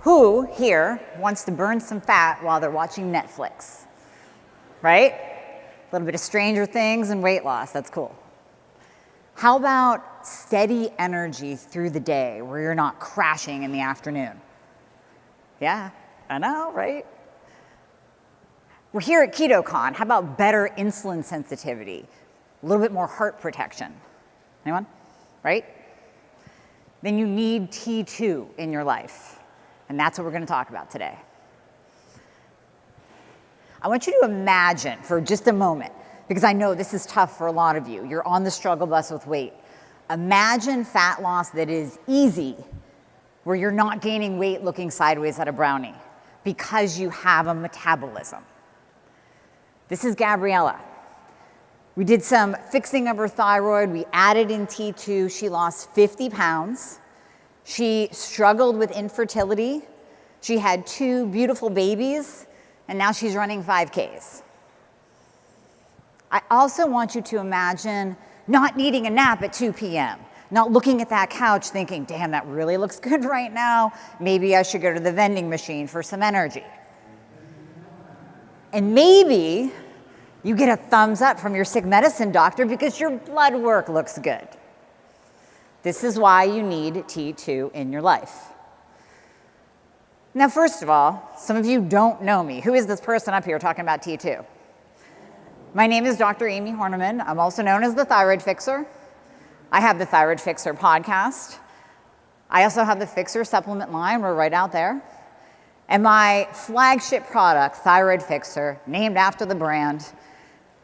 Who here wants to burn some fat while they're watching Netflix? Right? A little bit of Stranger Things and weight loss, that's cool. How about steady energy through the day where you're not crashing in the afternoon? Yeah, I know, right? We're here at KetoCon. How about better insulin sensitivity? A little bit more heart protection. Anyone? Right? Then you need T2 in your life. And that's what we're going to talk about today. I want you to imagine for just a moment, because I know this is tough for a lot of you. You're on the struggle bus with weight. Imagine fat loss that is easy, where you're not gaining weight looking sideways at a brownie because you have a metabolism. This is Gabriella. We did some fixing of her thyroid. We added in T2. She lost 50 pounds. She struggled with infertility. She had 2 beautiful babies, and now she's running 5Ks. I also want you to imagine not needing a nap at 2 p.m., not looking at that couch thinking, damn, that really looks good right now. Maybe I should go to the vending machine for some energy. And maybe you get a thumbs up from your sick medicine doctor because your blood work looks good. This is why you need T2 in your life. Now, first of all, some of you don't know me. Who is this person up here talking about T2? My name is Dr. Amie Hornaman. I'm also known as the Thyroid Fixer. I have the Thyroid Fixer podcast. I also have the Fixer supplement line. We're right out there. And my flagship product, Thyroid Fixer, named after the brand,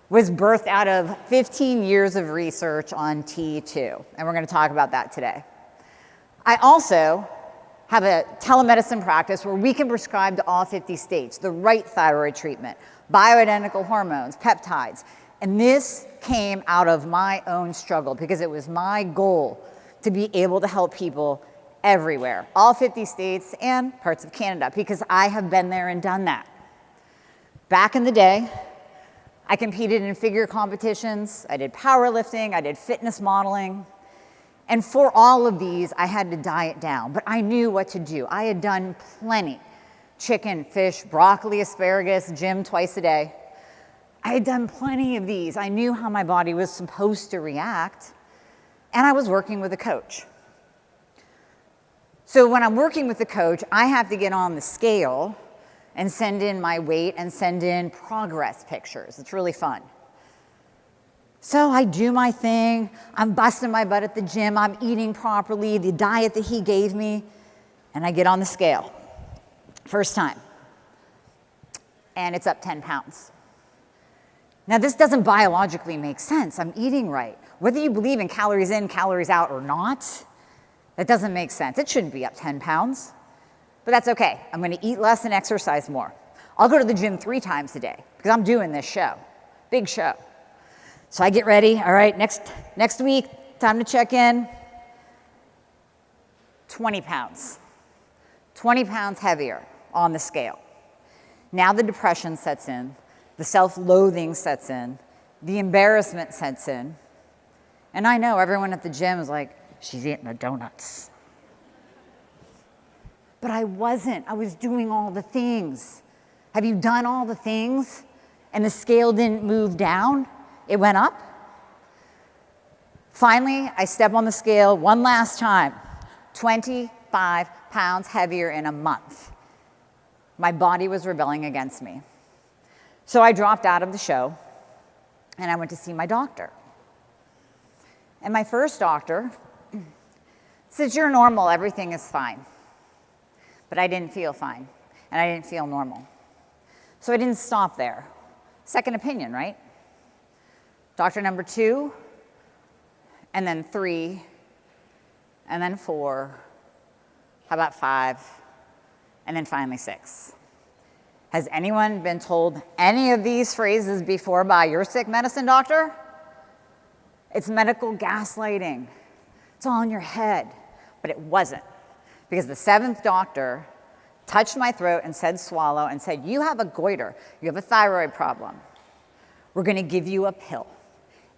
was birthed out of 15 years of research on T2. And we're going to talk about that today. I also have a telemedicine practice where we can prescribe to all 50 states the right thyroid treatment, bioidentical hormones, peptides. And this came out of my own struggle because it was my goal to be able to help people everywhere, all 50 states and parts of Canada, because I have been there and done that. Back in the day, I competed in figure competitions, I did powerlifting, I did fitness modeling. And for all of these, I had to diet down, but I knew what to do. I had done plenty. Chicken, fish, broccoli, asparagus, gym twice a day. I had done plenty of these. I knew how my body was supposed to react, and I was working with a coach. So when I'm working with a coach, I have to get on the scale and send in my weight and send in progress pictures. It's really fun. So I do my thing, I'm busting my butt at the gym, I'm eating properly, the diet that he gave me, and I get on the scale. First time. And it's up 10 pounds. Now this doesn't biologically make sense. I'm eating right. Whether you believe in calories in, calories out or not, that doesn't make sense. It shouldn't be up 10 pounds. But that's okay. I'm going to eat less and exercise more. I'll go to the gym 3 times a day because I'm doing this show. Big show. So I get ready. All right, next week, time to check in. 20 pounds. 20 pounds heavier on the scale. Now the depression sets in. The self-loathing sets in. The embarrassment sets in. And I know everyone at the gym is like, she's eating the donuts. But I wasn't. I was doing all the things. Have you done all the things and the scale didn't move down? It went up. Finally, I step on the scale one last time. 25 pounds heavier in a month. My body was rebelling against me. So I dropped out of the show and I went to see my doctor. And my first doctor says, you're normal, everything is fine. But I didn't feel fine, and I didn't feel normal. So I didn't stop there. Second opinion, right? Doctor number 2, and then 3, and then 4, how about 5, and then finally 6. Has anyone been told any of these phrases before by your sick medicine doctor? It's medical gaslighting. It's all in your head. But it wasn't. Because the 7th doctor touched my throat and said swallow and said, you have a goiter. You have a thyroid problem. We're going to give you a pill.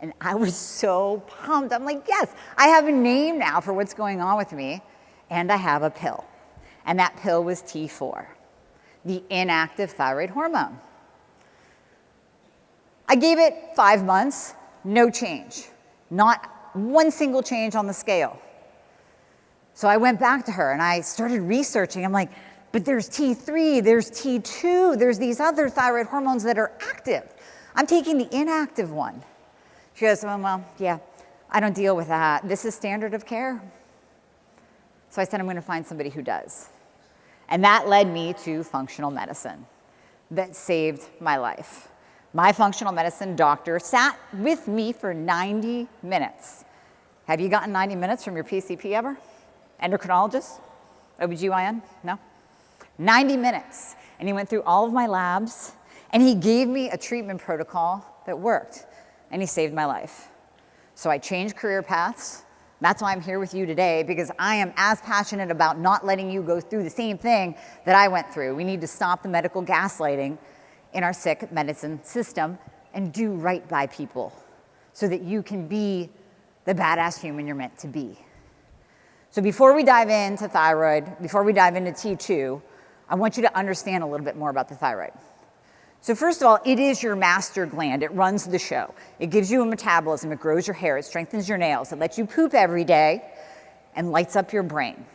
And I was so pumped. I'm like, yes, I have a name now for what's going on with me, and I have a pill. And that pill was T4, the inactive thyroid hormone. I gave it 5 months, no change, not one single change on the scale. So I went back to her and I started researching. I'm like, but there's T3, there's T2, there's these other thyroid hormones that are active. I'm taking the inactive one. She goes, well, yeah, I don't deal with that. This is standard of care. So I said, I'm going to find somebody who does. And that led me to functional medicine that saved my life. My functional medicine doctor sat with me for 90 minutes. Have you gotten 90 minutes from your PCP ever? Endocrinologist? OBGYN? No? 90 minutes. And he went through all of my labs, and he gave me a treatment protocol that worked, and he saved my life. So I changed career paths. That's why I'm here with you today, because I am as passionate about not letting you go through the same thing that I went through. We need to stop the medical gaslighting in our sick medicine system and do right by people so that you can be the badass human you're meant to be. So before we dive into thyroid, before we dive into T2, I want you to understand a little bit more about the thyroid. So first of all, it is your master gland. It runs the show. It gives you a metabolism. It grows your hair. It strengthens your nails. It lets you poop every day and lights up your brain.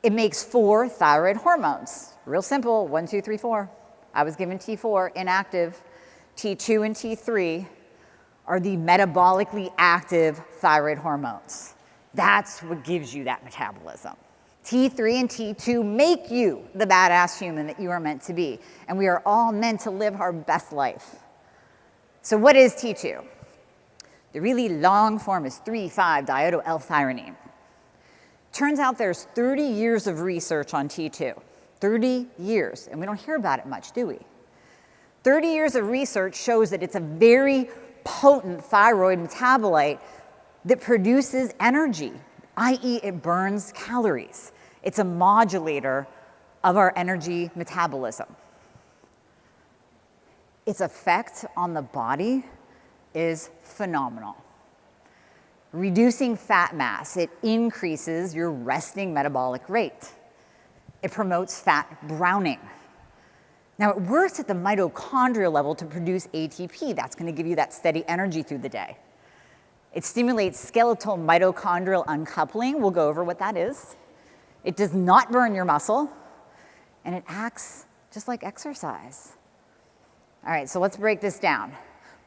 It makes 4 thyroid hormones. Real simple, 1, 2, 3, 4. I was given T4, inactive. T2 and T3 are the metabolically active thyroid hormones. That's what gives you that metabolism. T3 and T2 make you the badass human that you are meant to be. And we are all meant to live our best life. So what is T2? The really long form is 3,5-diodo-L-threonine. Turns out there's 30 years of research on T2. 30 years, and we don't hear about it much, do we? 30 years of research shows that it's a very potent thyroid metabolite that produces energy, i.e. it burns calories. It's a modulator of our energy metabolism. Its effect on the body is phenomenal. Reducing fat mass, it increases your resting metabolic rate. It promotes fat browning. Now, it works at the mitochondrial level to produce ATP. That's going to give you that steady energy through the day. It stimulates skeletal mitochondrial uncoupling. We'll go over what that is. It does not burn your muscle, and it acts just like exercise. All right, so let's break this down.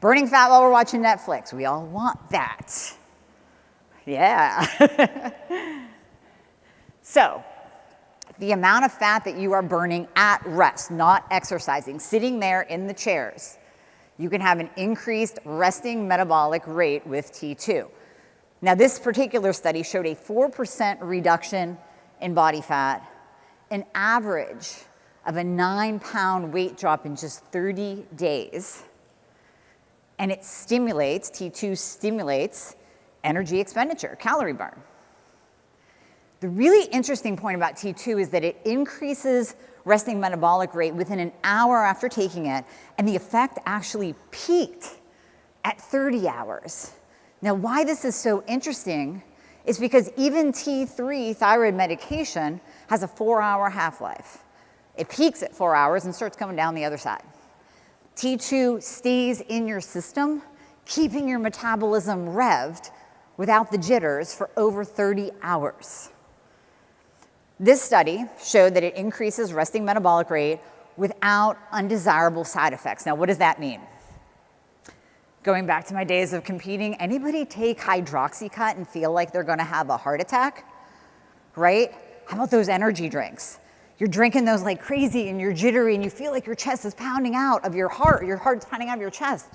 Burning fat while we're watching Netflix. We all want that. Yeah. So, the amount of fat that you are burning at rest, not exercising, sitting there in the chairs, you can have an increased resting metabolic rate with T2. Now, this particular study showed a 4% reduction in body fat, an average of a 9-pound weight drop in just 30 days. And it stimulates, T2 stimulates energy expenditure, calorie burn. The really interesting point about T2 is that it increases resting metabolic rate within an hour after taking it, and the effect actually peaked at 30 hours. Now, why this is so interesting is because even T3 thyroid medication has a 4-hour half-life. It peaks at 4 hours and starts coming down the other side. T2 stays in your system, keeping your metabolism revved without the jitters for over 30 hours. This study showed that it increases resting metabolic rate without undesirable side effects. Now, what does that mean? Going back to my days of competing, anybody take hydroxycut and feel like they're gonna have a heart attack, right? How about those energy drinks? You're drinking those like crazy and you're jittery and you feel like your chest is pounding out of your heart's pounding out of your chest.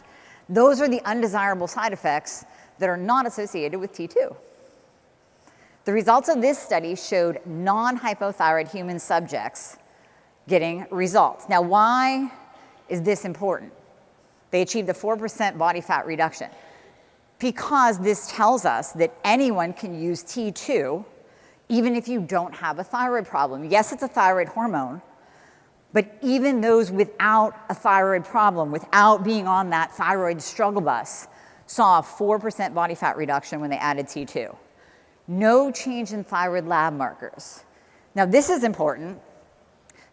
Those are the undesirable side effects that are not associated with T2. The results of this study showed non-hypothyroid human subjects getting results. Now, why is this important? They achieved a 4% body fat reduction. Because this tells us that anyone can use T2 even if you don't have a thyroid problem. Yes, it's a thyroid hormone, but even those without a thyroid problem, without being on that thyroid struggle bus, saw a 4% body fat reduction when they added T2. No change in thyroid lab markers. Now, this is important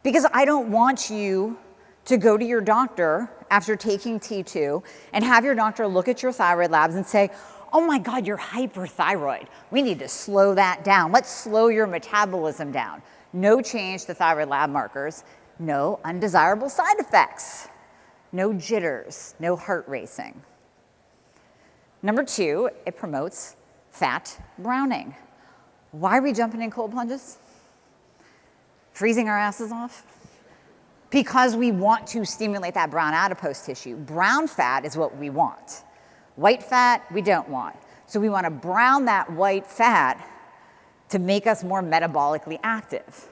because I don't want you to go to your doctor after taking T2 and have your doctor look at your thyroid labs and say, oh my God, you're hyperthyroid. We need to slow that down. Let's slow your metabolism down. No change to thyroid lab markers, no undesirable side effects, no jitters, no heart racing. Number 2, it promotes fat browning. Why are we jumping in cold plunges? Freezing our asses off? Because we want to stimulate that brown adipose tissue. Brown fat is what we want. White fat, we don't want. So we want to brown that white fat to make us more metabolically active.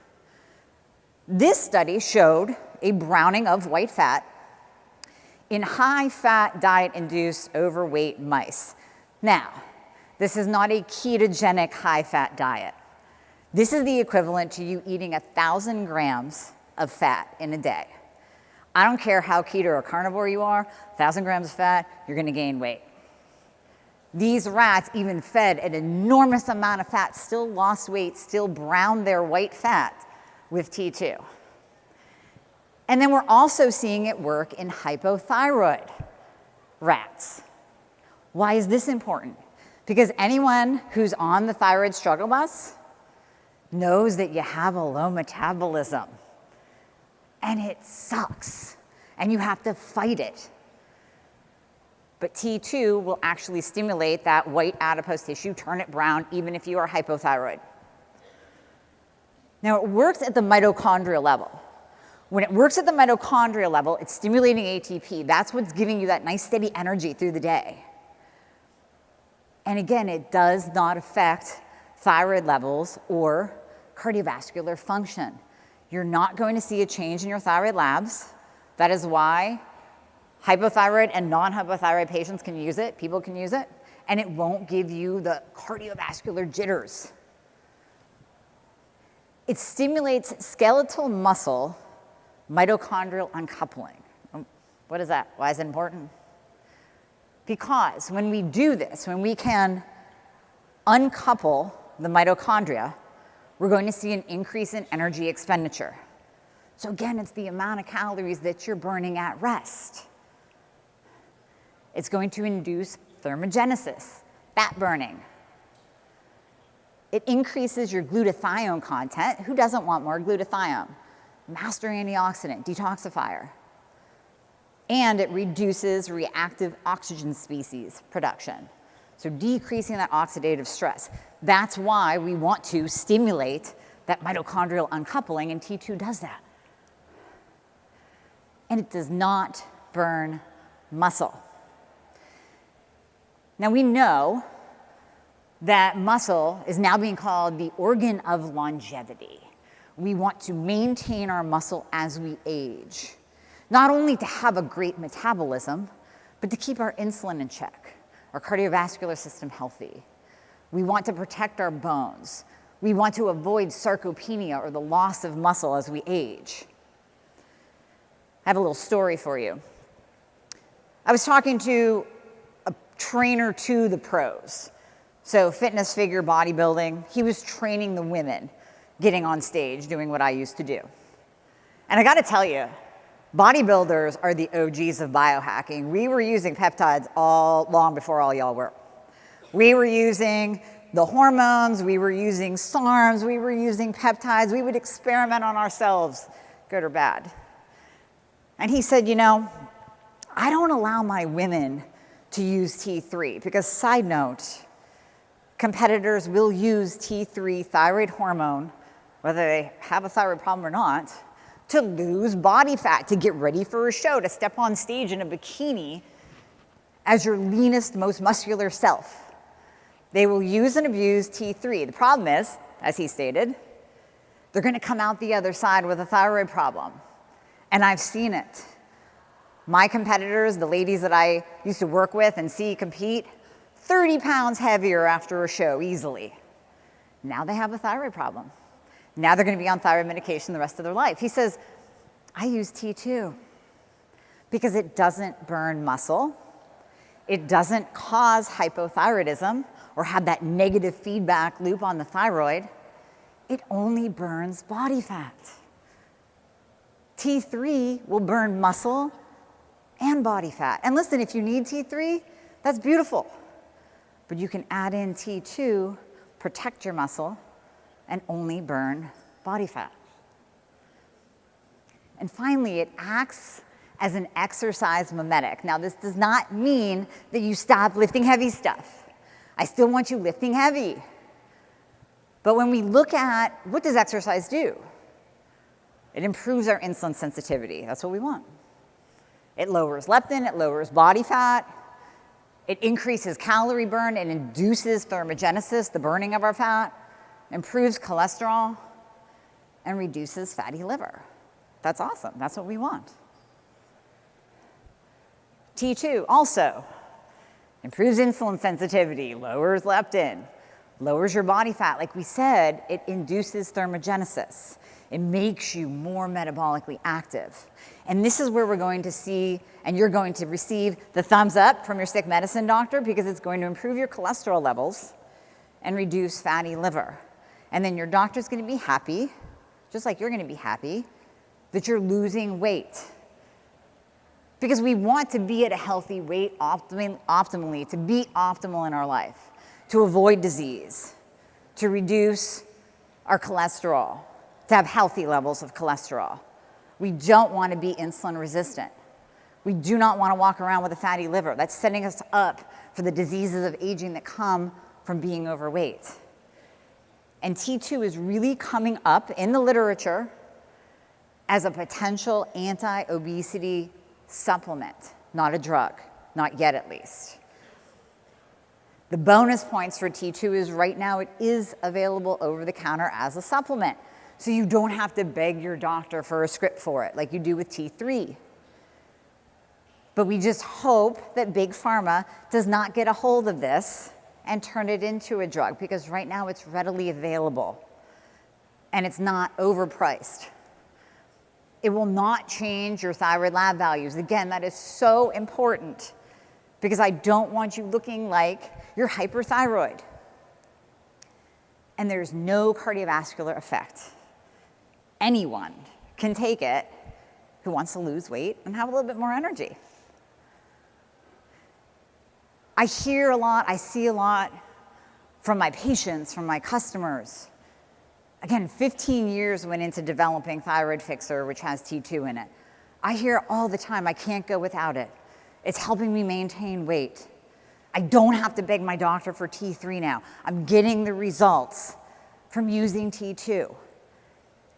This study showed a browning of white fat in high-fat diet-induced overweight mice. Now, this is not a ketogenic high-fat diet. This is the equivalent to you eating 1,000 grams of fat in a day. I don't care how keto or carnivore you are, 1,000 grams of fat, you're gonna gain weight. These rats, even fed an enormous amount of fat, still lost weight, still browned their white fat with T2. And then we're also seeing it work in hypothyroid rats. Why is this important? Because anyone who's on the thyroid struggle bus knows that you have a low metabolism. And it sucks, and you have to fight it. But T2 will actually stimulate that white adipose tissue, turn it brown, even if you are hypothyroid. Now, it works at the mitochondria level. When it works at the mitochondria level, it's stimulating ATP. That's what's giving you that nice steady energy through the day. And again, it does not affect thyroid levels or cardiovascular function. You're not going to see a change in your thyroid labs. That is why hypothyroid and non-hypothyroid patients can use it, people can use it, and it won't give you the cardiovascular jitters. It stimulates skeletal muscle mitochondrial uncoupling. What is that? Why is it important? Because when we do this, when we can uncouple the mitochondria, we're going to see an increase in energy expenditure. So again, it's the amount of calories that you're burning at rest. It's going to induce thermogenesis, fat burning. It increases your glutathione content. Who doesn't want more glutathione? Master antioxidant, detoxifier. And it reduces reactive oxygen species production. So decreasing that oxidative stress. That's why we want to stimulate that mitochondrial uncoupling, and T2 does that. And it does not burn muscle. Now we know that muscle is now being called the organ of longevity. We want to maintain our muscle as we age, not only to have a great metabolism, but to keep our insulin in check, our cardiovascular system healthy. We want to protect our bones. We want to avoid sarcopenia or the loss of muscle as we age. I have a little story for you. I was talking to a trainer to the pros. So fitness, figure, bodybuilding. He was training the women, getting on stage, doing what I used to do. And I gotta tell you, bodybuilders are the OGs of biohacking. We were using peptides long before all y'all were. We were using the hormones, we were using SARMs, we were using peptides. We would experiment on ourselves, good or bad. And he said, you know, I don't allow my women to use T3 because, side note, competitors will use T3 thyroid hormone, whether they have a thyroid problem or not, to lose body fat, to get ready for a show, to step on stage in a bikini as your leanest, most muscular self. They will use and abuse T3. The problem is, as he stated, they're going to come out the other side with a thyroid problem. And I've seen it. My competitors, the ladies that I used to work with and see compete, 30 pounds heavier after a show, easily. Now they have a thyroid problem. Now they're going to be on thyroid medication the rest of their life. He says, I use T2 because it doesn't burn muscle. It doesn't cause hypothyroidism or have that negative feedback loop on the thyroid, it only burns body fat. T3 will burn muscle and body fat. And listen, if you need T3, that's beautiful. But you can add in T2, protect your muscle, and only burn body fat. And finally, it acts as an exercise mimetic. Now, this does not mean that you stop lifting heavy stuff. I still want you lifting heavy. But when we look at what does exercise do? It improves our insulin sensitivity. That's what we want. It lowers leptin, it lowers body fat, it increases calorie burn, it induces thermogenesis, the burning of our fat, improves cholesterol, and reduces fatty liver. That's awesome. That's what we want. T2 also improves insulin sensitivity, lowers leptin, lowers your body fat. Like we said, it induces thermogenesis. It makes you more metabolically active. And this is where we're going to see, and you're going to receive the thumbs up from your sick medicine doctor, because it's going to improve your cholesterol levels and reduce fatty liver. And then your doctor's going to be happy, just like you're going to be happy, that you're losing weight. Because we want to be at a healthy weight optimally, to be optimal in our life, to avoid disease, to reduce our cholesterol, to have healthy levels of cholesterol. We don't want to be insulin resistant. We do not want to walk around with a fatty liver. That's setting us up for the diseases of aging that come from being overweight. And T2 is really coming up in the literature as a potential anti-obesity supplement, not a drug, not yet at least. The bonus points for T2 is right now it is available over the counter as a supplement. So you don't have to beg your doctor for a script for it like you do with T3. But we just hope that Big Pharma does not get a hold of this and turn it into a drug, because right now it's readily available and it's not overpriced. It will not change your thyroid lab values. Again, that is so important, because I don't want you looking like you're hyperthyroid. And there's no cardiovascular effect. Anyone can take it who wants to lose weight and have a little bit more energy. I hear a lot, I see a lot from my patients, from my customers. Again, 15 years went into developing Thyroid Fixer, which has T2 in it. I hear all the time, I can't go without it. It's helping me maintain weight. I don't have to beg my doctor for T3 now. I'm getting the results from using T2.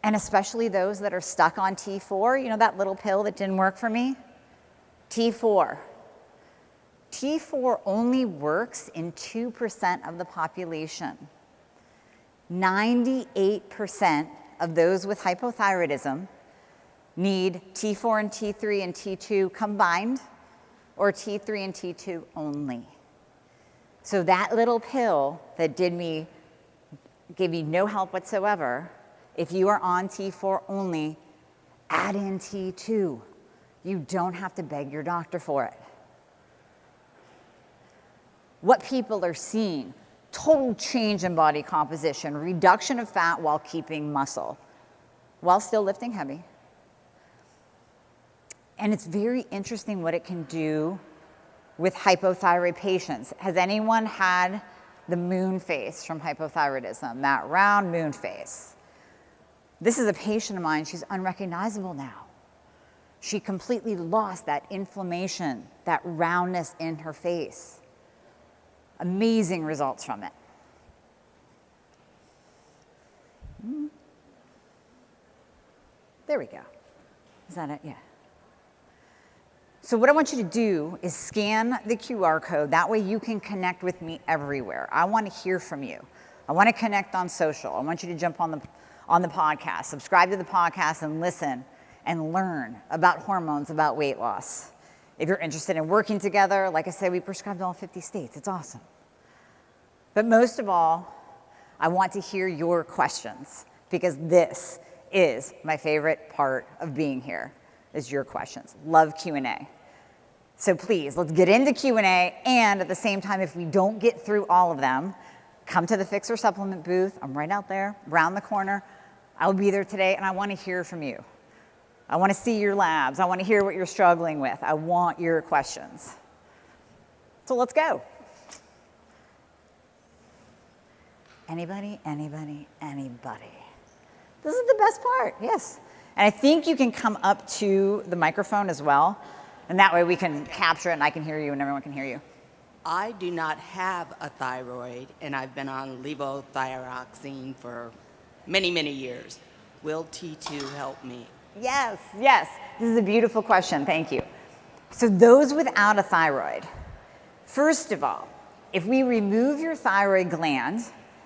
And especially those that are stuck on T4, you know that little pill that didn't work for me? T4. T4 only works in 2% of the population. 98% of those with hypothyroidism need T4 and T3 and T2 combined, or T3 and T2 only. So that little pill that gave me no help whatsoever, if you are on T4 only, add in T2. You don't have to beg your doctor for it. What people are seeing: total change in body composition, reduction of fat while keeping muscle, while still lifting heavy. And it's very interesting what it can do with hypothyroid patients. Has anyone had the moon face from hypothyroidism, that round moon face? This is a patient of mine. She's unrecognizable now. She completely lost that inflammation, that roundness in her face. Amazing results from it. There we go. Is that it? Yeah. So what I want you to do is scan the QR code. That way you can connect with me everywhere. I want to hear from you. I want to connect on social. I want you to jump on the podcast, subscribe to the podcast, and listen and learn about hormones, about weight loss. If you're interested in working together, like I said, we prescribe in all 50 states. It's awesome. But most of all, I want to hear your questions, because this is my favorite part of being here, is your questions. Love Q&A. So please, let's get into Q&A, and at the same time, if we don't get through all of them, come to the Fixer Supplement booth. I'm right out there, around the corner. I'll be there today, and I want to hear from you. I want to see your labs. I want to hear what you're struggling with. I want your questions. So let's go. Anybody, anybody, anybody? This is the best part, yes. And I think you can come up to the microphone as well, and that way we can capture it and I can hear you and everyone can hear you. I do not have a thyroid, and I've been on levothyroxine for many, many years. Will T2 help me? Yes, yes. This is a beautiful question. Thank you. So those without a thyroid, first of all, if we remove your thyroid gland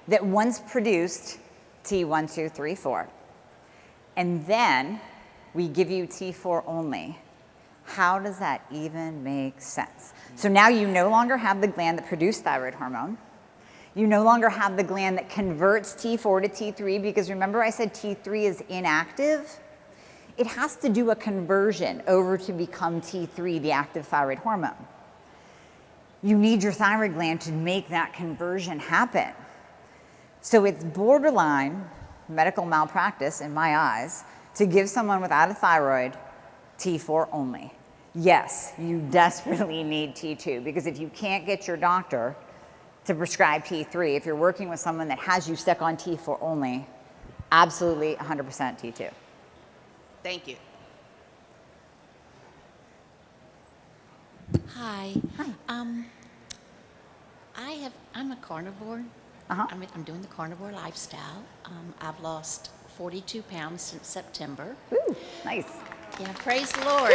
that once produced T1, 2, 3, 4, and then we give you T4 only, how does that even make sense? So now you no longer have the gland that produced thyroid hormone. You no longer have the gland that converts T4 to T3, because remember I said T3 is inactive? It has to do a conversion over to become T3, the active thyroid hormone. You need your thyroid gland to make that conversion happen. So it's borderline medical malpractice, in my eyes, to give someone without a thyroid T4 only. Yes, you desperately need T2, because if you can't get your doctor to prescribe T3, if you're working with someone that has you stuck on T4 only, absolutely 100% T2. Thank you. Hi. Hi. I'm a carnivore. Uh-huh. I'm doing the carnivore lifestyle. I've lost 42 pounds since September. Ooh, nice. Yeah, praise the Lord.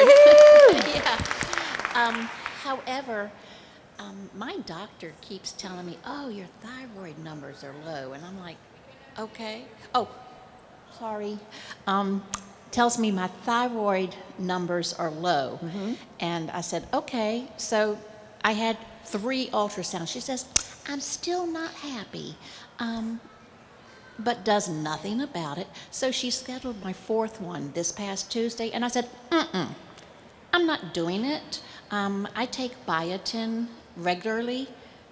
Yeah. However, my doctor keeps telling me, oh, your thyroid numbers are low. And I'm like, okay. Oh, sorry. Tells me my thyroid numbers are low. Mm-hmm. And I said, okay. So I had 3 ultrasounds. She says, I'm still not happy, but does nothing about it. So she scheduled my 4th one this past Tuesday, and I said, I'm not doing it. I take biotin regularly,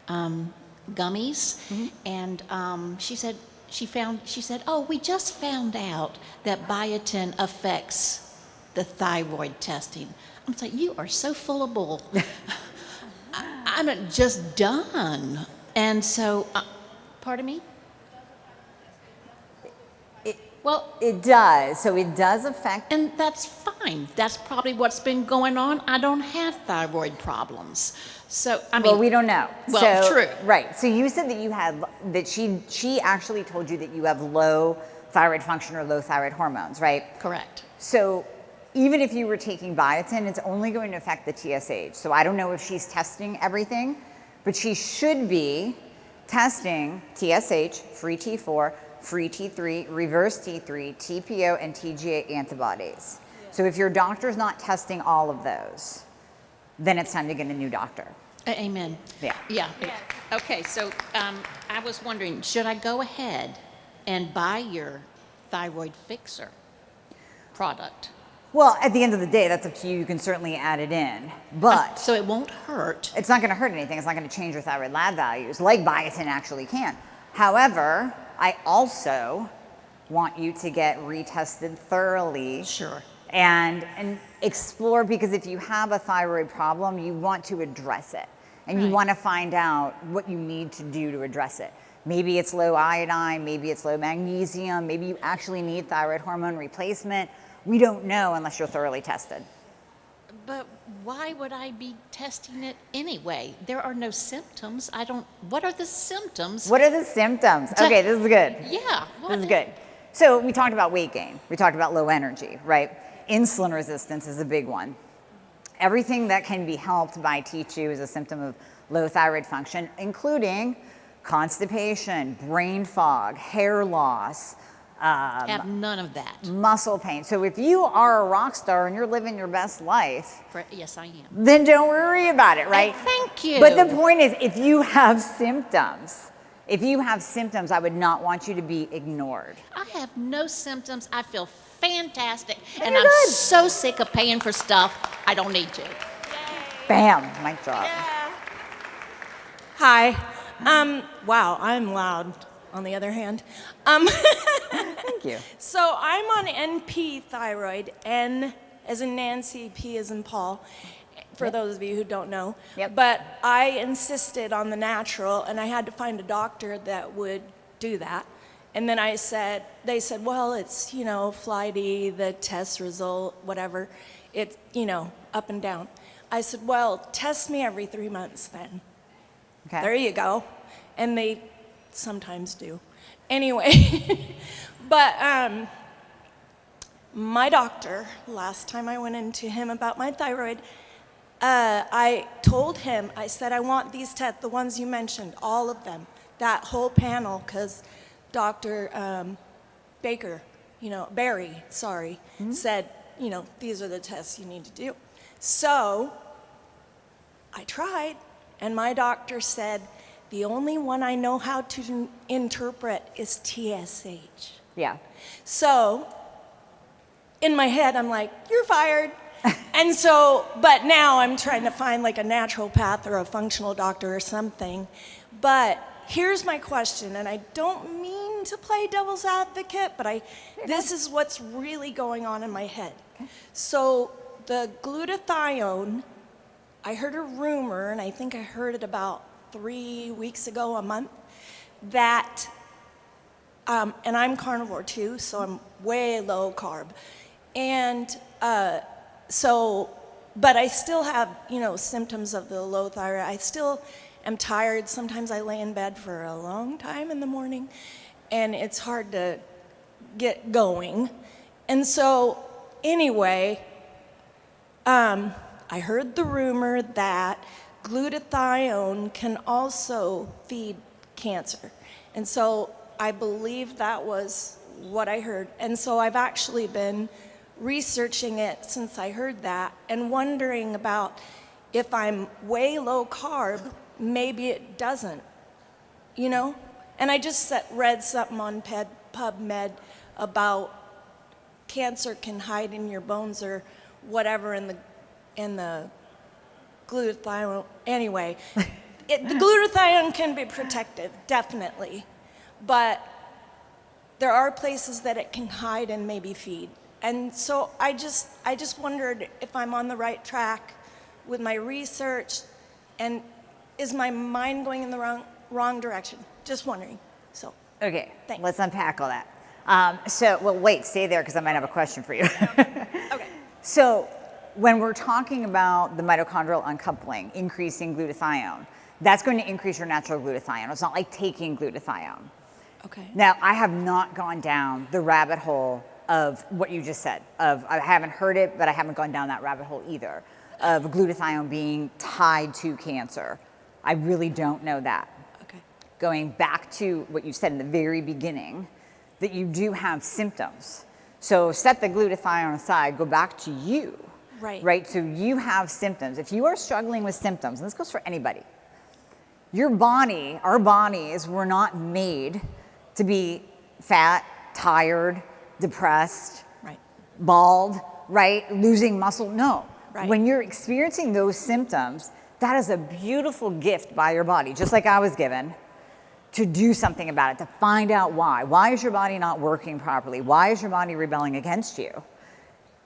gummies, mm-hmm. And she said, oh, we just found out that biotin affects the thyroid testing. I'm like, you are so full of bull. I'm just done. And so, pardon me? It does. So it does affect. And that's fine. That's probably what's been going on. I don't have thyroid problems. So, Well, we don't know. Well, so, true. Right. So you said that you had, that she actually told you that you have low thyroid function or low thyroid hormones, right? Correct. So even if you were taking biotin, it's only going to affect the TSH. So I don't know if she's testing everything, but she should be testing TSH, free T4, free T3, reverse T3, TPO, and TGA antibodies. So if your doctor's not testing all of those, then it's time to get a new doctor. Amen. Yeah. Yeah. Yes. Okay, so I was wondering, should I go ahead and buy your thyroid fixer product? Well, at the end of the day, that's up to you. You can certainly add it in, but so it won't hurt. It's not going to hurt anything. It's not going to change your thyroid lab values, like biotin actually can. However, I also want you to get retested thoroughly. Sure. And explore, because if you have a thyroid problem, you want to address it. And you want to find out what you need to do to address it. Maybe it's low iodine, maybe it's low magnesium, maybe you actually need thyroid hormone replacement. We don't know unless you're thoroughly tested. But why would I be testing it anyway? There are no symptoms. What are the symptoms? What are the symptoms? Okay, this is good. Yeah. This is good. So we talked about weight gain. We talked about low energy, right? Insulin resistance is a big one. Everything that can be helped by T2 is a symptom of low thyroid function, including constipation, brain fog, hair loss. Have none of that. Muscle pain. So if you are a rock star and you're living your best life, Yes, I am. Then don't worry about it, right? Thank you. But the point is, if you have symptoms, I would not want you to be ignored. I have no symptoms. I feel fantastic. And And you're I'm good. so sick of paying for stuff I don't need to. Bam, mic drop. Yeah. Hi. Wow, I'm loud, on the other hand. Thank you. So I'm on NP thyroid, N as in Nancy, P as in Paul, for those of you who don't know. Yep. But I insisted on the natural, and I had to find a doctor that would do that. And then they said, well, it's, flighty, the test result, whatever. It's, up and down. I said, well, test me every 3 months then. Okay. There you go. And they sometimes do. Anyway, but my doctor, last time I went into him about my thyroid, I told him, I said, I want these tests, the ones you mentioned, all of them, that whole panel, because Dr. Barry, said, these are the tests you need to do. So I tried, and my doctor said, the only one I know how to interpret is TSH. Yeah. So in my head, I'm like, you're fired. And so, but now I'm trying to find like a naturopath or a functional doctor or something. But here's my question, and I don't mean to play devil's advocate, but this is what's really going on in my head. Okay. So the glutathione, I heard a rumor, and I think I heard it about 3 weeks ago, a month, that, and I'm carnivore too, so I'm way low carb. And but I still have, symptoms of the low thyroid. I still am tired. Sometimes I lay in bed for a long time in the morning, and it's hard to get going. And so, anyway, I heard the rumor that glutathione can also feed cancer. And so I believe that was what I heard. And so I've actually been researching it since I heard that and wondering about if I'm way low carb, maybe it doesn't, And I just read something on PubMed about cancer can hide in your bones or whatever in the glutathione. Anyway, the glutathione can be protective, definitely, but there are places that it can hide and maybe feed. And so I just wondered if I'm on the right track with my research, and is my mind going in the wrong direction? Just wondering. So. Okay, thanks. Let's unpack all that. Wait, stay there because I might have a question for you. Okay. So when we're talking about the mitochondrial uncoupling, increasing glutathione, that's going to increase your natural glutathione. It's not like taking glutathione. Okay. Now, I have not gone down the rabbit hole of what you just said. I haven't heard it, but I haven't gone down that rabbit hole either, of glutathione being tied to cancer. I really don't know that. Okay. Going back to what you said in the very beginning, that you do have symptoms. So set the glutathione aside, go back to you. Right. Right? So you have symptoms. If you are struggling with symptoms, and this goes for anybody, your body, our bodies were not made to be fat, tired, depressed, right, bald, right, losing muscle. No. Right. When you're experiencing those symptoms, that is a beautiful gift by your body, just like I was given, to do something about it, to find out why. Why is your body not working properly? Why is your body rebelling against you?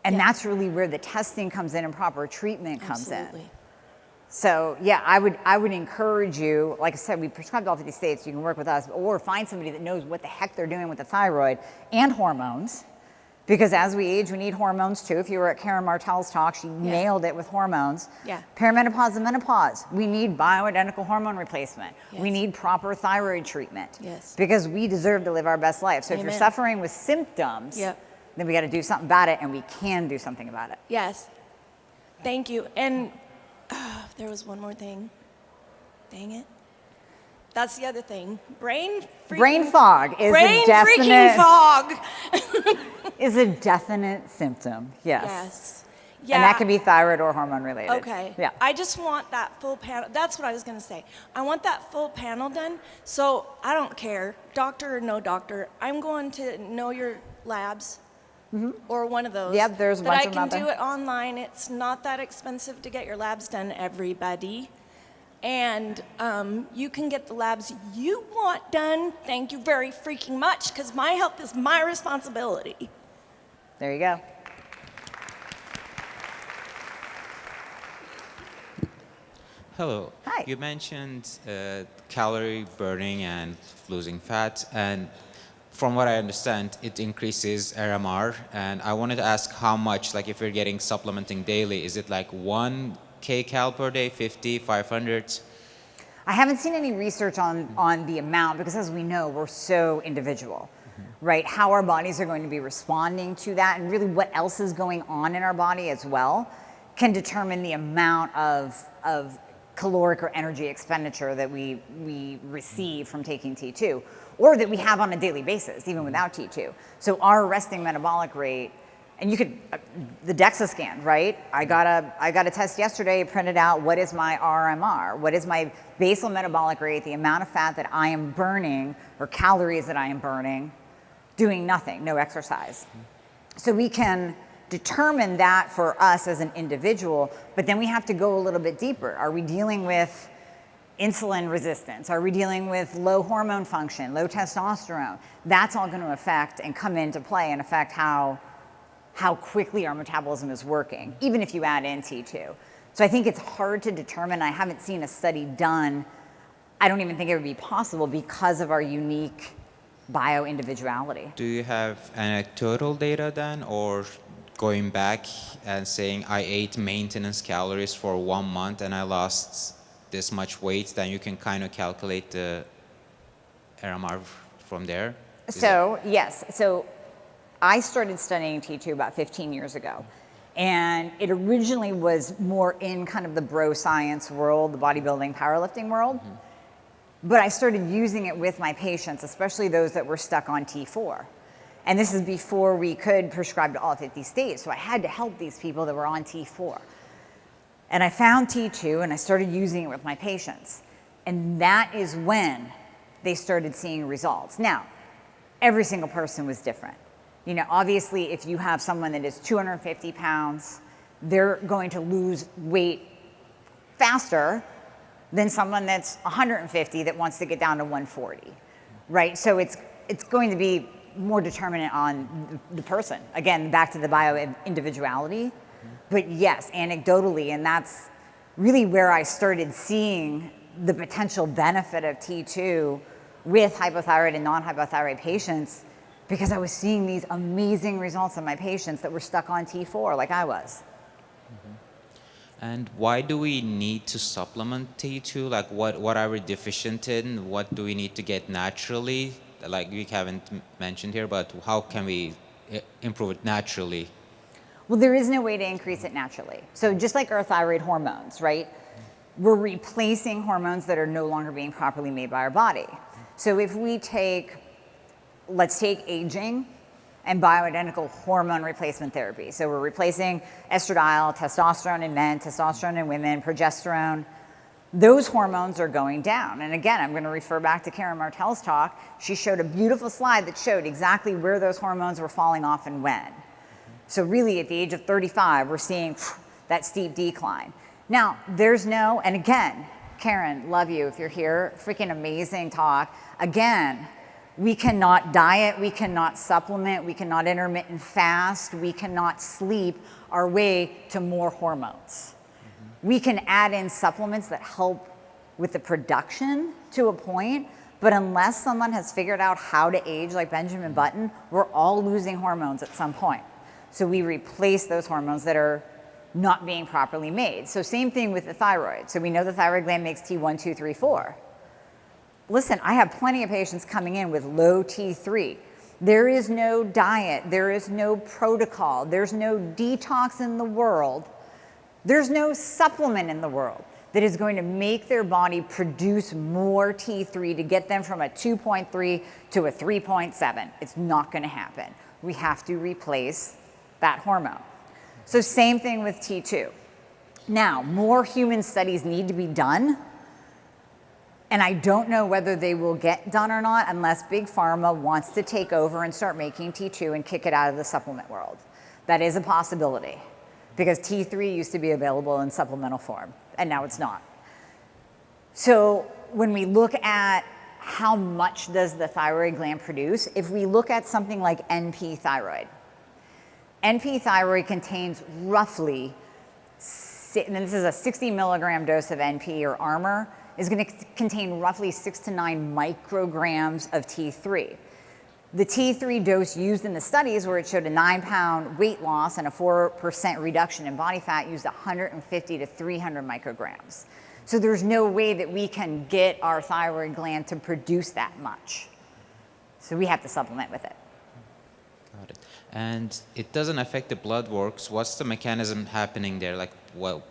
And that's really where the testing comes in and proper treatment comes Absolutely. in. So yeah, I would encourage you, like I said, we prescribe to all 50 states, you can work with us, or find somebody that knows what the heck they're doing with the thyroid and hormones, because as we age, we need hormones too. If you were at Karen Martell's talk, she nailed it with hormones. Yeah. Perimenopause and menopause, we need bioidentical hormone replacement. Yes. We need proper thyroid treatment. Yes. Because we deserve to live our best life. So Amen. if you're suffering with symptoms, then we got to do something about it, and we can do something about it. Yes. Thank you. And there was one more thing. Dang it. That's the other thing. Brain fog is a definite fog. is a definite symptom. Yes. Yes. Yeah. And that can be thyroid or hormone related. Okay. Yeah. I just want that full panel. That's what I was going to say. I want that full panel done. So I don't care, doctor or no doctor. I'm going to know your labs, or one of those. Yep, there's a that bunch I of them can out do there. it online. It's not that expensive to get your labs done, everybody. And you can get the labs you want done. Thank you very freaking much, because my health is my responsibility. There you go. Hello. Hi. You mentioned calorie burning and losing fat, and from what I understand, it increases RMR. And I wanted to ask how much, like if you're getting supplementing daily, is it like 1 kcal per day, 50, 500? I haven't seen any research on the amount because, as we know, we're so individual, right? How our bodies are going to be responding to that, and really what else is going on in our body as well, can determine the amount of caloric or energy expenditure that we receive from taking T2, or that we have on a daily basis, even without T2. So our resting metabolic rate, and you could, the DEXA scan, right? I got a test yesterday, it printed out what is my RMR, what is my basal metabolic rate, the amount of fat that I am burning, or calories that I am burning, doing nothing, no exercise. So we can determine that for us as an individual, but then we have to go a little bit deeper. Are we dealing with insulin resistance? Are we dealing with low hormone function, low testosterone? That's all going to affect and come into play and affect how quickly our metabolism is working, even if you add in T2. So I think it's hard to determine. I haven't seen a study done. I don't even think it would be possible because of our unique bio-individuality. Do you have anecdotal data then, or going back and saying I ate maintenance calories for 1 month and I lost this much weight, then you can kind of calculate the RMR from there? Yes. So I started studying T2 about 15 years ago. And it originally was more in kind of the bro science world, the bodybuilding, powerlifting world. But I started using it with my patients, especially those that were stuck on T4. And this is before we could prescribe to all 50 states. So I had to help these people that were on T4. And I found T2 and I started using it with my patients. And that is when they started seeing results. Now, every single person was different. You know, obviously, if you have someone that is 250 pounds, they're going to lose weight faster than someone that's 150 that wants to get down to 140, right? So it's going to be more determinant on the person. Again, back to the bio-individuality. But yes, anecdotally, and that's really where I started seeing the potential benefit of T2 with hypothyroid and non-hypothyroid patients, because I was seeing these amazing results in my patients that were stuck on T4 like I was. And why do we need to supplement T2? Like what are we deficient in? What do we need to get naturally? Like we haven't mentioned here, but how can we improve it naturally? Well, there is no way to increase it naturally. So just like our thyroid hormones, right? We're replacing hormones that are no longer being properly made by our body. So if we let's take aging and bioidentical hormone replacement therapy. So we're replacing estradiol, testosterone in men, testosterone in women, progesterone. Those hormones are going down. And again, I'm going to refer back to Karen Martell's talk. She showed a beautiful slide that showed exactly where those hormones were falling off and when. So really at the age of 35, we're seeing that steep decline. Now, and again, Karen, love you if you're here, freaking amazing talk. Again, we cannot diet, we cannot supplement, we cannot intermittent fast, we cannot sleep our way to more hormones. We can add in supplements that help with the production to a point, but unless someone has figured out how to age like Benjamin Button, we're all losing hormones at some point. So we replace those hormones that are not being properly made. So same thing with the thyroid. So we know the thyroid gland makes T1, 2, 3, 4. Listen, I have plenty of patients coming in with low T3. There is no diet, there is no protocol, there's no detox in the world, there's no supplement in the world that is going to make their body produce more T3 to get them from a 2.3 to a 3.7. It's not going to happen. We have to replace that hormone. So same thing with T2. Now, more human studies need to be done. And I don't know whether they will get done or not unless Big Pharma wants to take over and start making T2 and kick it out of the supplement world. That is a possibility because T3 used to be available in supplemental form and now it's not. So when we look at how much does the thyroid gland produce, if we look at something like NP thyroid contains roughly, and this is a 60 milligram dose of NP or Armour, is going to contain roughly 6 to 9 micrograms of T3. The T3 dose used in the studies where it showed a 9-pound weight loss and a 4% reduction in body fat used 150 to 300 micrograms. So there's no way that we can get our thyroid gland to produce that much. So we have to supplement with it. Got it. And it doesn't affect the blood works. What's the mechanism happening there? Like, what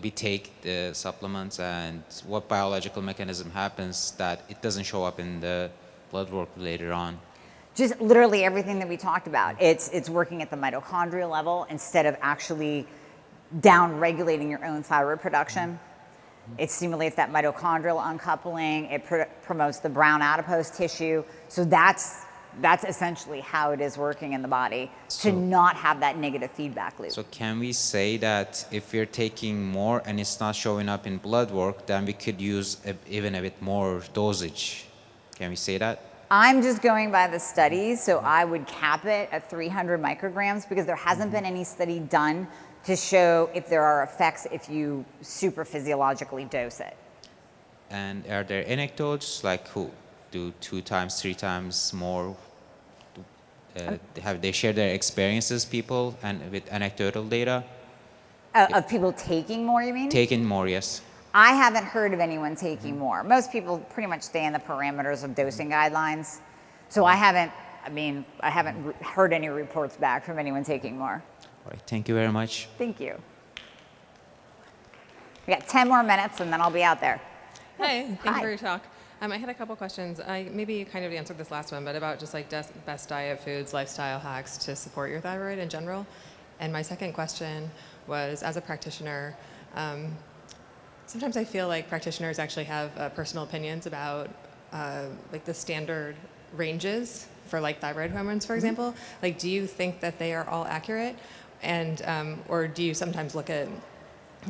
we take the supplements, and what biological mechanism happens that it doesn't show up in the blood work later on? Just literally everything that we talked about. It's working at the mitochondrial level instead of actually down-regulating your own thyroid production. It stimulates that mitochondrial uncoupling. It promotes the brown adipose tissue. So that's essentially how it is working in the body to not have that negative feedback loop. So can we say that if you're taking more and it's not showing up in blood work, then we could use even a bit more dosage? Can we say that? I'm just going by the studies, so I would cap it at 300 micrograms because there hasn't been any study done to show if there are effects if you super physiologically dose it. And are there anecdotes, like who do 2 times, 3 times more? Have they shared their experiences, people, and with anecdotal data? Of people taking more, you mean? Taking more, yes. I haven't heard of anyone taking more. Most people pretty much stay in the parameters of dosing guidelines. So I haven't heard any reports back from anyone taking more. All right, thank you very much. Thank you. We got 10 more minutes and then I'll be out there. Hi, thank Hi. you for your talk. I had a couple questions. Maybe you kind of answered this last one, but about just like best diet foods, lifestyle hacks to support your thyroid in general. And my second question was, as a practitioner, sometimes I feel like practitioners actually have personal opinions about like the standard ranges for like thyroid hormones, for example. Like, do you think that they are all accurate? And, or do you sometimes look at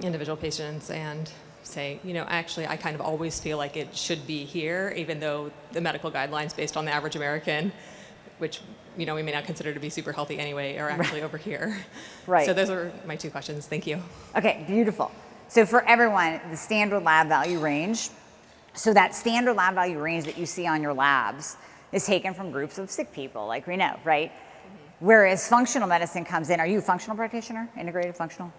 individual patients and say, you know, actually, I kind of always feel like it should be here, even though the medical guidelines based on the average American, which, you know, we may not consider to be super healthy anyway, are actually over here. Right. So those are my 2 questions. Thank you. Okay, beautiful. So for everyone, the standard lab value range, so that standard lab value range that you see on your labs is taken from groups of sick people, like we know, right? Whereas functional medicine comes in, are you a functional practitioner, integrated functional?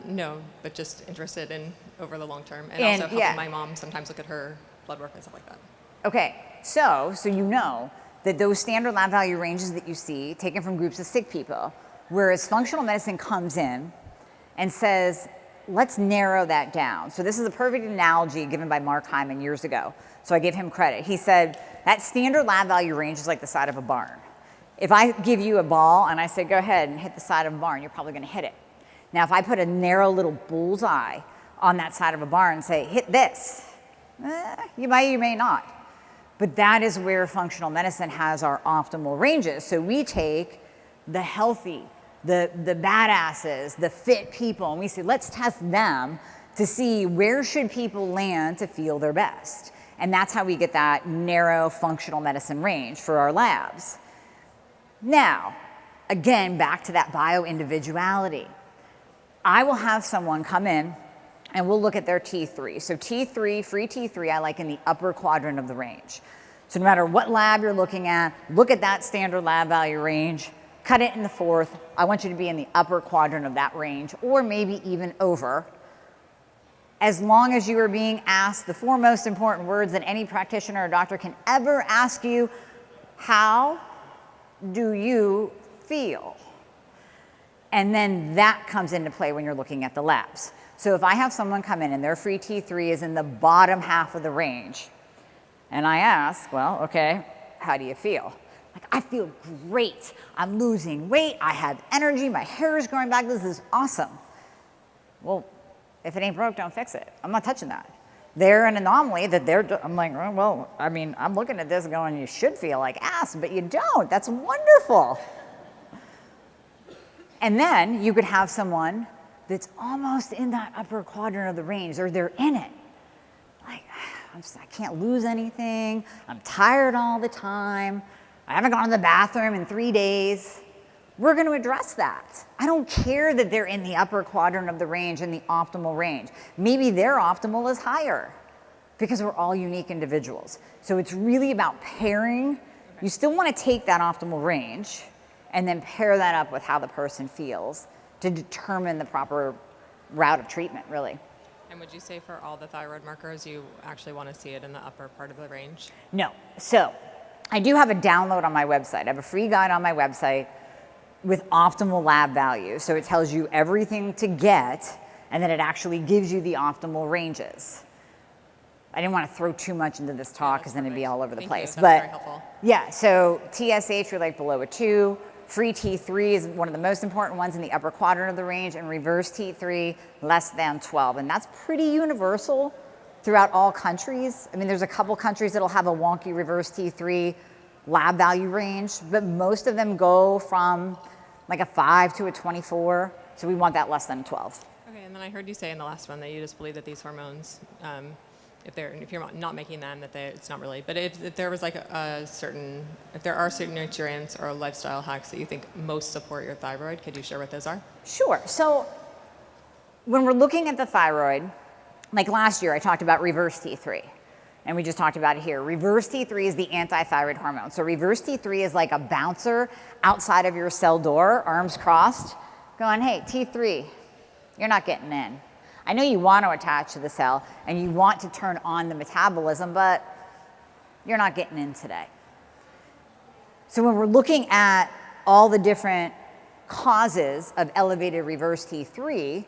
No, but just interested in over the long term, and also helping my mom sometimes look at her blood work and stuff like that. Okay, so you know that those standard lab value ranges that you see taken from groups of sick people, whereas functional medicine comes in and says, let's narrow that down. So this is a perfect analogy given by Mark Hyman years ago. So I give him credit. He said, that standard lab value range is like the side of a barn. If I give you a ball and I say, go ahead and hit the side of a barn, you're probably gonna hit it. Now, if I put a narrow little bullseye on that side of a barn and say, hit this, you may not. But that is where functional medicine has our optimal ranges. So we take the healthy, the badasses, the fit people, and we say, let's test them to see where should people land to feel their best. And that's how we get that narrow functional medicine range for our labs. Now, again, back to that bio-individuality. I will have someone come in and we'll look at their T3. So T3, free T3, I like in the upper quadrant of the range. So no matter what lab you're looking at, look at that standard lab value range, cut it in the fourth. I want you to be in the upper quadrant of that range, or maybe even over. As long as you are being asked the 4 most important words that any practitioner or doctor can ever ask you, how do you feel? And then that comes into play when you're looking at the labs. So if I have someone come in and their free T3 is in the bottom half of the range, and I ask, well, okay, how do you feel? Like, I feel great. I'm losing weight. I have energy. My hair is growing back. This is awesome. Well, if it ain't broke, don't fix it. I'm not touching that. They're an anomaly that I'm like, oh, well, I mean, I'm looking at this going, you should feel like ass, but you don't. That's wonderful. And then you could have someone that's almost in that upper quadrant of the range, or they're in it. Like, I can't lose anything. I'm tired all the time. I haven't gone to the bathroom in 3 days. We're going to address that. I don't care that they're in the upper quadrant of the range, in the optimal range. Maybe their optimal is higher because we're all unique individuals. So it's really about pairing. You still want to take that optimal range and then pair that up with how the person feels to determine the proper route of treatment, really. And would you say for all the thyroid markers, you actually want to see it in the upper part of the range? No. So I do have a download on my website. I have a free guide on my website with optimal lab values. So it tells you everything to get, and then it actually gives you the optimal ranges. I didn't want to throw too much into this talk because then it'd be all over the place. That's but very helpful. Yeah, so TSH, we like below a 2. Free T3 is one of the most important ones in the upper quadrant of the range, and reverse T3 less than 12. And that's pretty universal throughout all countries. I mean, there's a couple countries that'll have a wonky reverse T3 lab value range, but most of them go from like a 5 to a 24. So we want that less than 12. Okay, and then I heard you say in the last one that you just believe that these hormones, if you're not making them, that it's not really. But if there was like if there are certain nutrients or lifestyle hacks that you think most support your thyroid, could you share what those are? Sure. So when we're looking at the thyroid, like last year I talked about reverse T3, and we just talked about it here. Reverse T3 is the anti-thyroid hormone. So reverse T3 is like a bouncer outside of your cell door, arms crossed, going, hey, T3, you're not getting in. I know you want to attach to the cell and you want to turn on the metabolism, but you're not getting in today. So when we're looking at all the different causes of elevated reverse T3,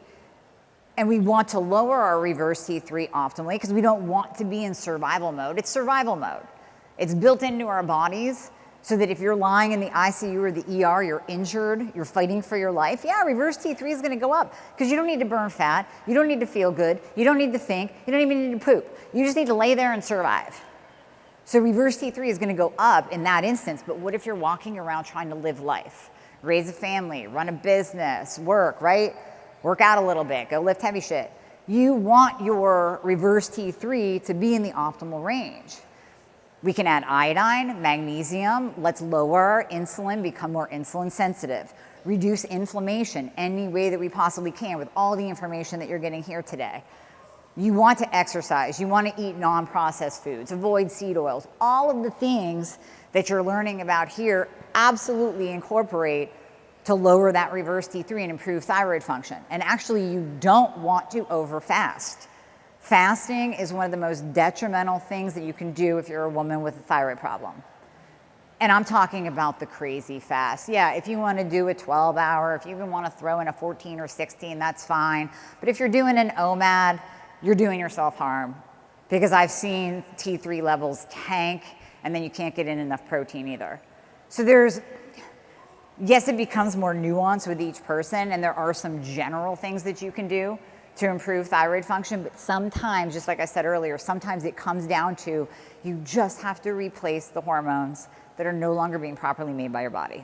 and we want to lower our reverse T3 optimally because we don't want to be in survival mode. It's survival mode. It's built into our bodies so that if you're lying in the ICU or the ER, you're injured, you're fighting for your life, yeah, reverse T3 is going to go up because you don't need to burn fat, you don't need to feel good, you don't need to think, you don't even need to poop. You just need to lay there and survive. So reverse T3 is going to go up in that instance, but what if you're walking around trying to live life, raise a family, run a business, work, right? Work out a little bit, go lift heavy shit. You want your reverse T3 to be in the optimal range. We can add iodine, magnesium. Let's lower our insulin, become more insulin sensitive. Reduce inflammation any way that we possibly can with all the information that you're getting here today. You want to exercise. You want to eat non-processed foods. Avoid seed oils. All of the things that you're learning about here absolutely incorporate to lower that reverse T3 and improve thyroid function. And actually, you don't want to overfast. Fasting is one of the most detrimental things that you can do if you're a woman with a thyroid problem. And I'm talking about the crazy fast. Yeah, if you want to do a 12-hour, if you even want to throw in a 14 or 16, that's fine. But if you're doing an OMAD, you're doing yourself harm. Because I've seen T3 levels tank, and then you can't get in enough protein either. So yes, it becomes more nuanced with each person, and there are some general things that you can do to improve thyroid function, but sometimes, just like I said earlier, sometimes it comes down to you just have to replace the hormones that are no longer being properly made by your body.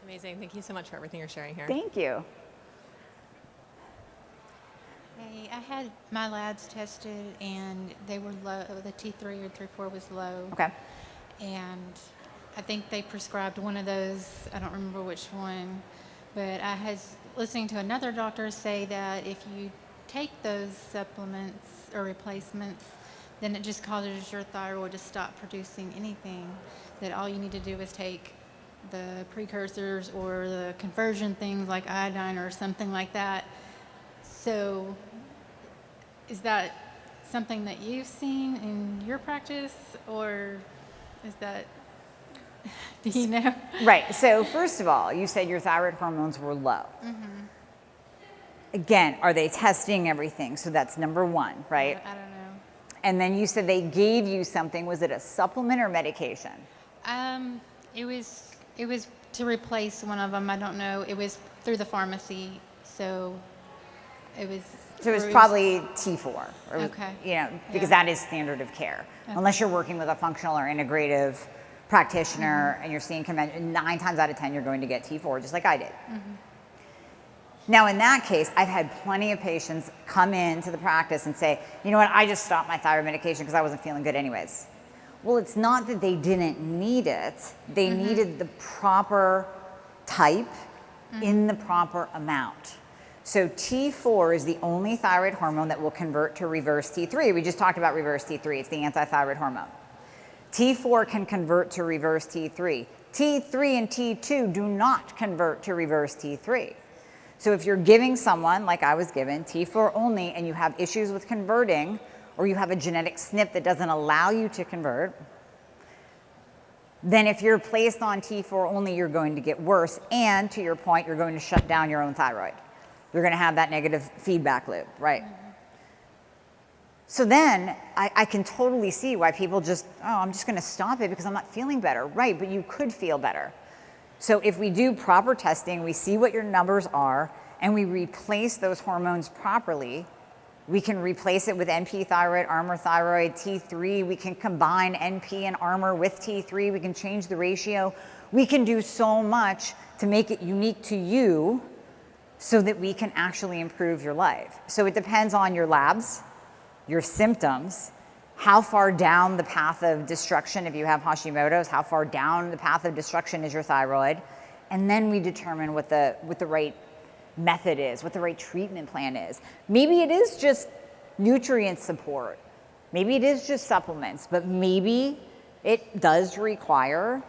Amazing. Thank you so much for everything you're sharing here. Thank you. Hey, I had my labs tested and they were low. The T3 or T4 was low. Okay. And I think they prescribed one of those. I don't remember which one. But I was listening to another doctor say that if you take those supplements or replacements, then it just causes your thyroid to stop producing anything. That all you need to do is take the precursors or the conversion things like iodine or something like that. So is that something that you've seen in your practice, or is that, do you know? Right. So first of all, you said your thyroid hormones were low. Mm-hmm. Again, are they testing everything? So that's number one, right? I don't know. And then you said they gave you something. Was it a supplement or medication? It was to replace one of them. I don't know. It was through the pharmacy, so it was. So it's probably T4, or, Okay. because Yeah. that is standard of care. Unless you're working with a functional or integrative practitioner and you're seeing 9 times out of 10 you're going to get T4, just like I did. Now in that case, I've had plenty of patients come into the practice and say, you know what, I just stopped my thyroid medication because I wasn't feeling good anyways. Well, it's not that they didn't need it, they needed the proper type in the proper amount. So T4 is the only thyroid hormone that will convert to reverse T3. We just talked about reverse T3, it's the anti-thyroid hormone. T4 can convert to reverse T3. T3 and T2 do not convert to reverse T3. So if you're giving someone, like I was given, T4 only, and you have issues with converting, or you have a genetic SNP that doesn't allow you to convert, then if you're placed on T4 only, you're going to get worse. And to your point, you're going to shut down your own thyroid. You're going to have that negative feedback loop, right? So then I can totally see why people just, I'm just going to stop it because I'm not feeling better. Right, but you could feel better. So if we do proper testing, we see what your numbers are, and we replace those hormones properly, we can replace it with NP thyroid, Armour thyroid, T3. We can combine NP and Armour with T3. We can change the ratio. We can do so much to make it unique to you so that we can actually improve your life. So it depends on your labs, your symptoms, how far down the path of destruction, if you have Hashimoto's, how far down the path of destruction is your thyroid, and then we determine what the right method is, what the right treatment plan is. Maybe it is just nutrient support. Maybe it is just supplements, but maybe it does require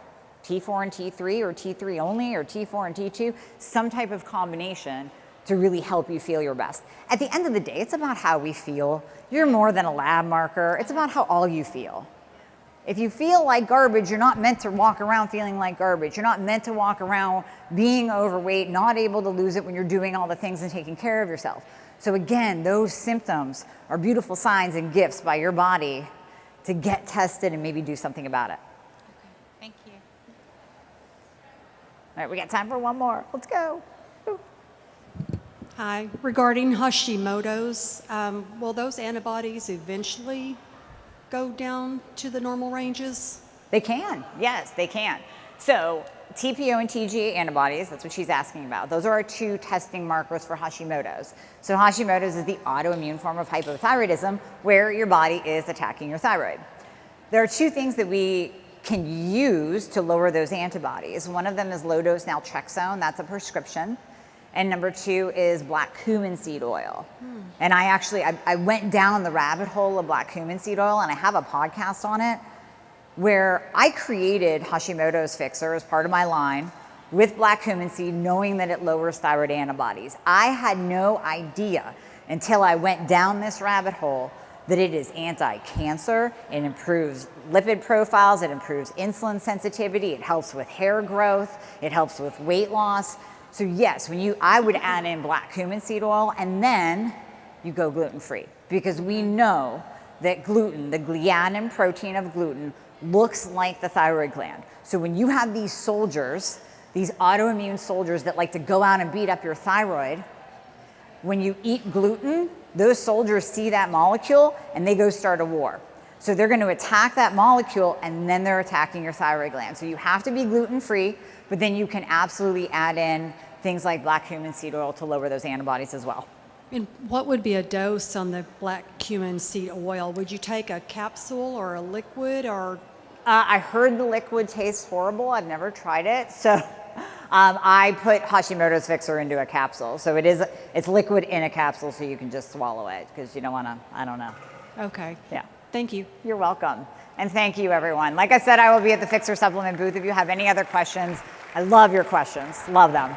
T4 and T3, or T3 only, or T4 and T2, some type of combination to really help you feel your best. At the end of the day, it's about how we feel. You're more than a lab marker. It's about how all you feel. If you feel like garbage, you're not meant to walk around feeling like garbage. You're not meant to walk around being overweight, not able to lose it when you're doing all the things and taking care of yourself. So again, those symptoms are beautiful signs and gifts by your body to get tested and maybe do something about it. Thank you. All right, we got time for one more. Let's go. Woo. Hi. Regarding Hashimoto's, will those antibodies eventually go down to the normal ranges? They can, yes, they can. So TPO and TGA antibodies, that's what she's asking about. Those are our 2 testing markers for Hashimoto's. So Hashimoto's is the autoimmune form of hypothyroidism where your body is attacking your thyroid. There are 2 things that we can use to lower those antibodies. One of them is low-dose naltrexone, that's a prescription. And number 2 is black cumin seed oil. And I went down the rabbit hole of black cumin seed oil, and I have a podcast on it where I created Hashimoto's Fixer as part of my line with black cumin seed, knowing that it lowers thyroid antibodies. I had no idea until I went down this rabbit hole that it is anti-cancer, it improves lipid profiles, it improves insulin sensitivity, it helps with hair growth, it helps with weight loss. So yes, I would add in black cumin seed oil, and then you go gluten-free, because we know that gluten, the gliadin protein of gluten, looks like the thyroid gland. So when you have these soldiers, these autoimmune soldiers that like to go out and beat up your thyroid, when you eat gluten, those soldiers see that molecule and they go start a war. So they're going to attack that molecule, and then they're attacking your thyroid gland. So you have to be gluten-free, but then you can absolutely add in things like black cumin seed oil to lower those antibodies as well. And what would be a dose on the black cumin seed oil? Would you take a capsule or a liquid, or? I heard the liquid tastes horrible. I've never tried it. So I put Hashimoto's Fixer into a capsule. So it's liquid in a capsule, so you can just swallow it, because you don't want to, I don't know. Okay. Yeah. Thank you. You're welcome. And thank you, everyone. Like I said, I will be at the Fixer supplement booth if you have any other questions. I love your questions. Love them.